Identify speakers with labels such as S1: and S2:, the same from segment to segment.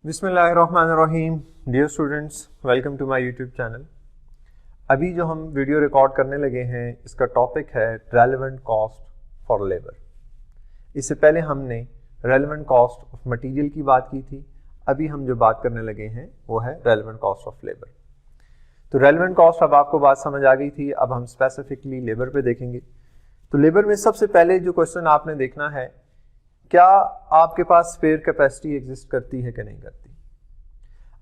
S1: बिस्मिल्लाहिर्रहमानिर्रहीम। Dear students, welcome to my YouTube channel. अभी जो हम वीडियो रिकॉर्ड करने लगे हैं इसका टॉपिक है रेलेवेंट कॉस्ट फॉर लेबर। इससे पहले हमने रेलेवेंट कॉस्ट ऑफ मटेरियल की बात की थी। अभी हम जो बात करने लगे हैं वो है रेलेवेंट कॉस्ट ऑफ लेबर। तो रेलेवेंट कॉस्ट, अब आपको बात समझ आ गई थी। अब हम स्पेसिफिकली लेबर पे देखेंगे। तो लेबर में सबसे पहले जो क्वेश्चन आपने देखना है, क्या आपके पास स्पेयर कैपेसिटी एग्जिस्ट करती है कि नहीं करती।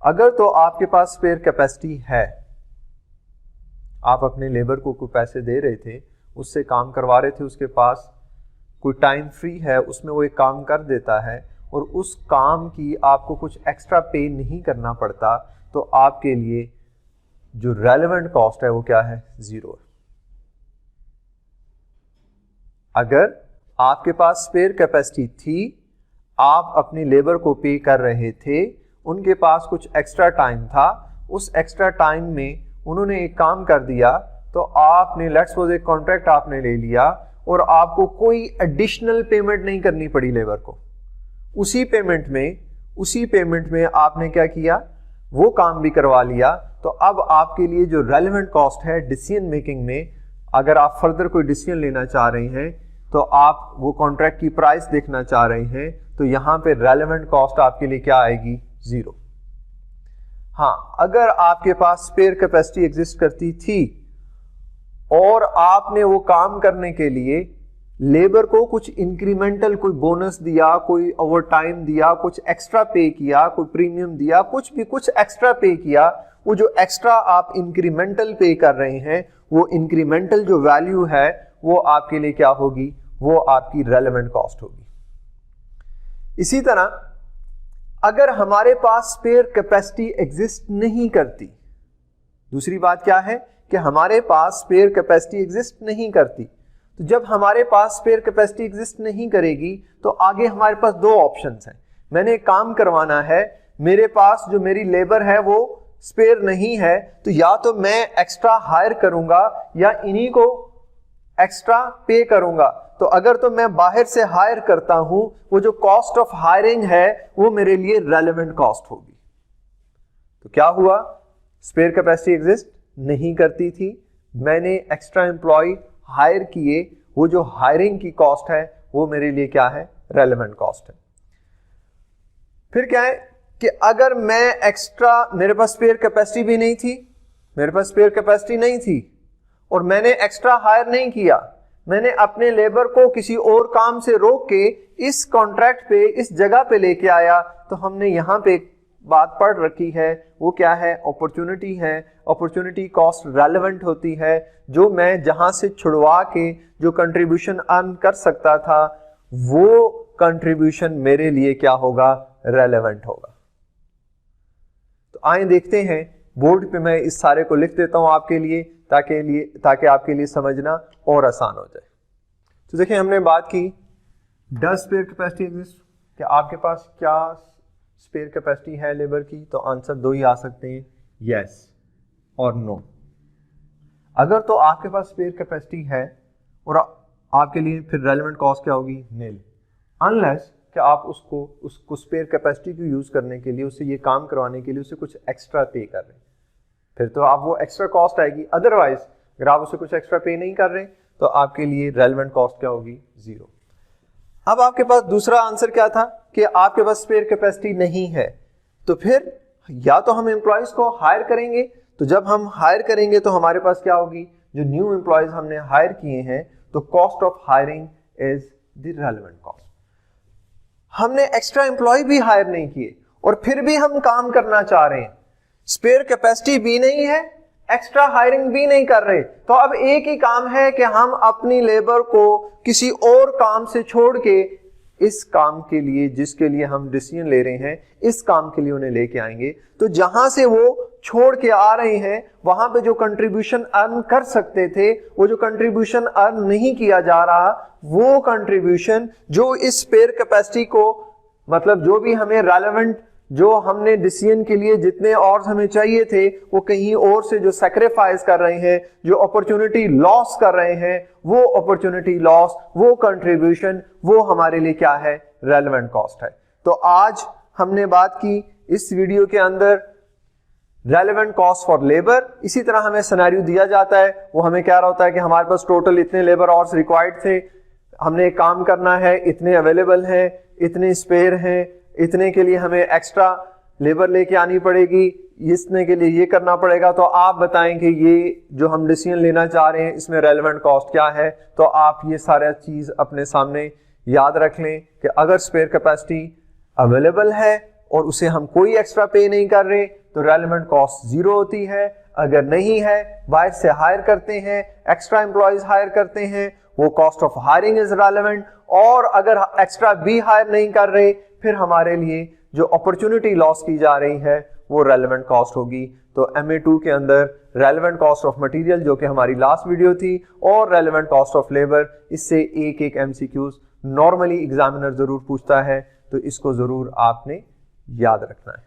S1: अगर तो आपके पास स्पेयर कैपेसिटी है, आप अपने लेबर को कोई पैसे दे रहे थे, उससे काम करवा रहे थे, उसके पास कोई टाइम फ्री है, उसमें वो एक काम कर देता है और उस काम की आपको कुछ एक्स्ट्रा पे नहीं करना पड़ता, तो आपके लिए जो रेलेवेंट कॉस्ट है वो क्या है, जीरो है। अगर आपके पास स्पेयर कैपेसिटी थी, आप अपनी लेबर को पे कर रहे थे, उनके पास कुछ एक्स्ट्रा टाइम था, उस एक्स्ट्रा टाइम में उन्होंने एक काम कर दिया, तो आपने लेट्स सपोज एक कॉन्ट्रैक्ट आपने ले लिया और आपको कोई एडिशनल पेमेंट नहीं करनी पड़ी लेबर को। उसी पेमेंट में आपने क्या किया, वो काम भी करवा लिया। तो अब आपके लिए जो रेलेवेंट कॉस्ट है डिसीजन मेकिंग में, अगर आप फर्दर कोई डिसीजन लेना चाह रहे हैं, तो आप वो कॉन्ट्रैक्ट की प्राइस देखना चाह रहे हैं, तो यहां पे रेलेवेंट कॉस्ट आपके लिए क्या आएगी, जीरो। हाँ, अगर आपके पास स्पेयर कैपेसिटी एग्जिस्ट करती थी और आपने वो काम करने के लिए लेबर को कुछ इंक्रीमेंटल कोई बोनस दिया, कोई ओवर टाइम दिया, कुछ एक्स्ट्रा पे किया, कोई प्रीमियम दिया, कुछ एक्स्ट्रा पे किया, वो जो एक्स्ट्रा आप इंक्रीमेंटल पे कर रहे हैं, वो इंक्रीमेंटल जो वैल्यू है वो आपके लिए क्या होगी, वो आपकी रेलेवेंट कॉस्ट होगी। इसी तरह अगर हमारे पास स्पेयर कैपेसिटी एग्जिस्ट नहीं करती, दूसरी बात क्या है कि हमारे पास स्पेयर कैपेसिटी एग्जिस्ट नहीं करती, तो जब हमारे पास स्पेयर कैपेसिटी एग्जिस्ट नहीं करेगी तो आगे हमारे पास दो ऑप्शंस हैं। मैंने एक काम करवाना है, मेरे पास जो मेरी लेबर है वो स्पेयर नहीं है, तो या तो मैं एक्स्ट्रा हायर करूंगा या इन्हीं को एक्स्ट्रा पे करूंगा। तो अगर तो मैं बाहर से हायर करता हूं, वो जो कॉस्ट ऑफ हायरिंग है वो मेरे लिए रेलेवेंट कॉस्ट होगी। तो क्या हुआ, स्पेयर कैपेसिटी एग्जिस्ट नहीं करती थी, मैंने एक्स्ट्रा एम्प्लॉय हायर किए, वो जो हायरिंग की कॉस्ट है वो मेरे लिए क्या है, रेलेवेंट कॉस्ट है। फिर क्या है कि अगर मैं एक्स्ट्रा, मेरे पास स्पेयर कैपेसिटी भी नहीं थी, मेरे पास स्पेयर कैपेसिटी नहीं थी और मैंने एक्स्ट्रा हायर नहीं किया, मैंने अपने लेबर को किसी और काम से रोक के इस कॉन्ट्रैक्ट पे, इस जगह पे लेके आया, तो हमने यहां पे एक बात पढ़ रखी है, वो क्या है, अपॉर्चुनिटी है। अपॉर्चुनिटी कॉस्ट रेलेवेंट होती है, जो मैं जहां से छुड़वा के जो कंट्रीब्यूशन अर्न कर सकता था, वो कंट्रीब्यूशन मेरे लिए क्या होगा, रेलेवेंट होगा। तो आइए देखते हैं, बोर्ड पे मैं इस सारे को लिख देता हूं आपके लिए, ताकि आपके लिए समझना और आसान हो जाए। तो देखिए, हमने बात की डज स्पेयर कैपेसिटी एग्जिस्ट, कि आपके पास क्या स्पेयर कैपेसिटी है लेबर की, तो आंसर दो ही आ सकते हैं, यस और नो। अगर तो आपके पास स्पेयर कैपेसिटी है और आपके लिए फिर रेलेवेंट कॉस्ट क्या होगी, नील, अनलेस कि आप उसको स्पेयर कैपेसिटी को यूज करने के लिए, उससे ये काम करवाने के लिए उसे कुछ एक्स्ट्रा पे कर रहे हैं, फिर तो आप वो एक्स्ट्रा कॉस्ट आएगी। अदरवाइज अगर आप उसे कुछ एक्स्ट्रा पे नहीं कर रहे तो आपके लिए रेलेवेंट कॉस्ट क्या होगी, जीरो। अब आपके पास दूसरा आंसर क्या था कि आपके पास स्पेयर कैपेसिटी नहीं है, तो फिर या तो हम एम्प्लॉयज को हायर करेंगे, तो जब हम हायर करेंगे तो हमारे पास क्या होगी, जो न्यू एम्प्लॉयज हमने हायर किए हैं, तो cost of hiring is the relevant cost. हमने एक्स्ट्रा एम्प्लॉय भी हायर नहीं किए और फिर भी हम काम करना चाह रहे हैं, स्पेयर कैपेसिटी भी नहीं है, एक्स्ट्रा हायरिंग भी नहीं कर रहे, तो अब एक ही काम है कि हम अपनी लेबर को किसी और काम से छोड़ के इस काम के लिए, जिसके लिए हम डिसीजन ले रहे हैं, इस काम के लिए उन्हें लेके आएंगे। तो जहां से वो छोड़ के आ रहे हैं, वहां पे जो कंट्रीब्यूशन अर्न कर सकते थे, वो जो कंट्रीब्यूशन अर्न नहीं किया जा रहा, वो कंट्रीब्यूशन जो इस स्पेयर कैपेसिटी को, मतलब जो भी हमें रेलेवेंट, जो हमने डिसीजन के लिए जितने और हमें चाहिए थे, वो कहीं और से जो सैक्रिफाइस कर रहे हैं, जो अपॉर्चुनिटी लॉस कर रहे हैं, वो अपॉर्चुनिटी लॉस, वो कंट्रीब्यूशन, वो हमारे लिए क्या है, रेलेवेंट कॉस्ट है। तो आज हमने बात की इस वीडियो के अंदर रेलेवेंट कॉस्ट फॉर लेबर, इसी तरह हमें सिनेरियो दिया जाता है, वो हमें क्या होता है कि हमारे पास टोटल इतने लेबर आवर्स रिक्वायर्ड थे, हमने एक काम करना है, इतने अवेलेबल हैं, इतने स्पेयर हैं, इतने के लिए हमें एक्स्ट्रा लेबर लेके आनी पड़ेगी, इतने के लिए ये करना पड़ेगा। तो आप बताएं कि ये जो हम डिसीजन लेना चाह रहे हैं इसमें रेलेवेंट कॉस्ट क्या है। तो आप ये सारा चीज अपने सामने याद रख लें कि अगर स्पेयर कैपेसिटी अवेलेबल है और उसे हम कोई एक्स्ट्रा पे नहीं कर रहे तो रेलेवेंट कॉस्ट जीरो होती है। अगर नहीं है, बाहर से हायर करते हैं, एक्स्ट्रा एम्प्लॉयज हायर करते हैं, वो cost of hiring is relevant. और अगर एक्स्ट्रा भी हायर नहीं कर रहे, फिर हमारे लिए जो अपॉर्चुनिटी लॉस की जा रही है वो रेलेवेंट कॉस्ट होगी। तो MA2 के अंदर रेलेवेंट कॉस्ट ऑफ मटेरियल, जो कि हमारी लास्ट वीडियो थी, और रेलेवेंट कॉस्ट ऑफ लेबर, इससे एक एक MCQs नॉर्मली एग्जामिनर जरूर पूछता है, तो इसको जरूर आपने याद रखना है।